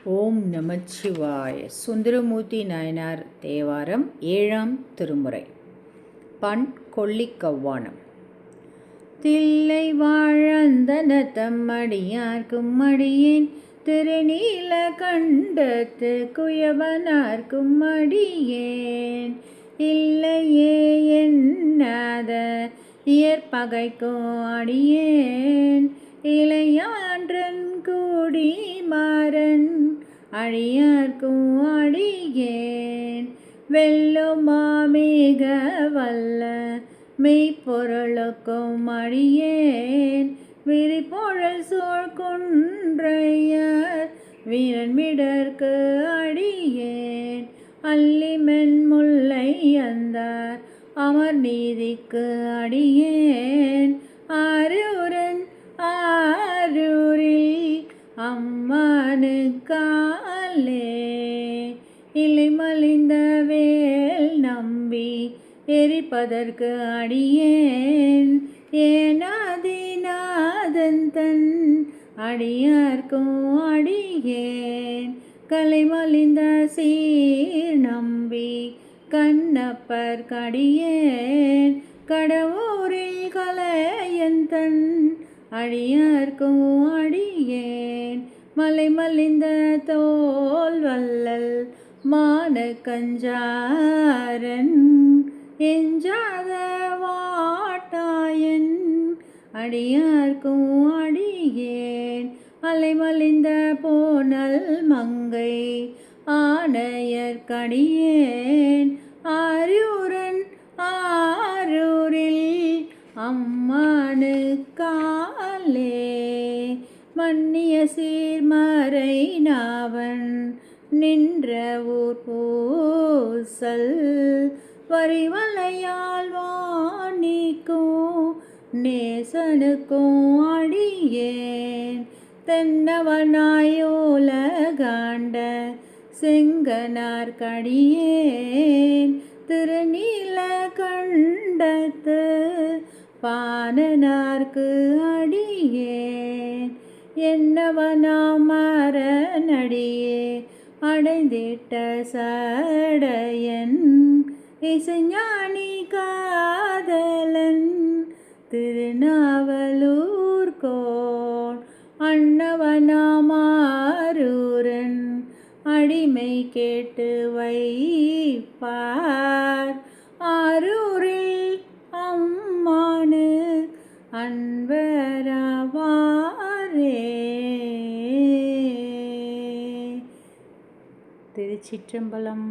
ஓம் நமச்சிவாய. சுந்தரமூர்த்தி நாயனார் தேவாரம் 7ஆம் திருமுறை. பண் கொல்லிக்கவ்வானம். தில்லை வாழந்தன தம்மடியார்க்கும் அடியேன், திருநீல கண்டத்து குயவனார்க்கும் அடியேன். இல்லையே என்னாத இயற்பகைக்கும் அடியேன், இளையான்றன் கூடி மாறன் அடியார்க்கும் அடியேன். வெல்லுமாமிக வல்ல மெய்ப்பொருளுக்கும் அடியேன், விரிபொழல் சூழ்குன்றையர் வீரன்மிடற்கு அடியேன். அல்லிமென் முல்லை அந்தார் அமர் நீதிக்கு அடியேன், ஆரூரன் ஆரூரில் அம்மானுக்காலே. இலைமலிந்த வேல் நம்பி எரிப்பதற்கு அடியேன், ஏனாதிநாதன் தன் அடியார்க்கும் அடியேன். கலைமலிந்த சீர் நம்பி கண்ணப்பர் கடியேன், கடவுரில் கலையன் தன் அடியார்க்கும் அடியேன். மலைமலிந்த தோல் வல்லல் மான கஞ்சாரன், எஞ்சாத வாட்டாயன் அடியார்க்கும் அடியேன். அலைமலிந்த போனல் மங்கை ஆணையர் கடியேன், ஆரூரன் ஆரூரில் அம்மானுக்காலே. மன்னிய சீர்மறை நாவன் நின்ற ஊர் பூசல், வரிவலையால் வாணிக்கும் நேசனுக்கும் அடியேன். தென்னவனாயோலகாண்ட செங்கனார் கடியேன், திருநீல கண்டத்து பாணனார்க்கு அடியேன். என்னவனாமரனடியே அடைந்திட்ட சடையன், இசைஞானி காதலன் திருநாவலூர்கோன். அன்னவனாமாரூரன் அடிமை கேட்டு வைப்பார், ஆரூரில் அம்மானு அன்பராவாரே. திருச்சிற்றம்பலம்.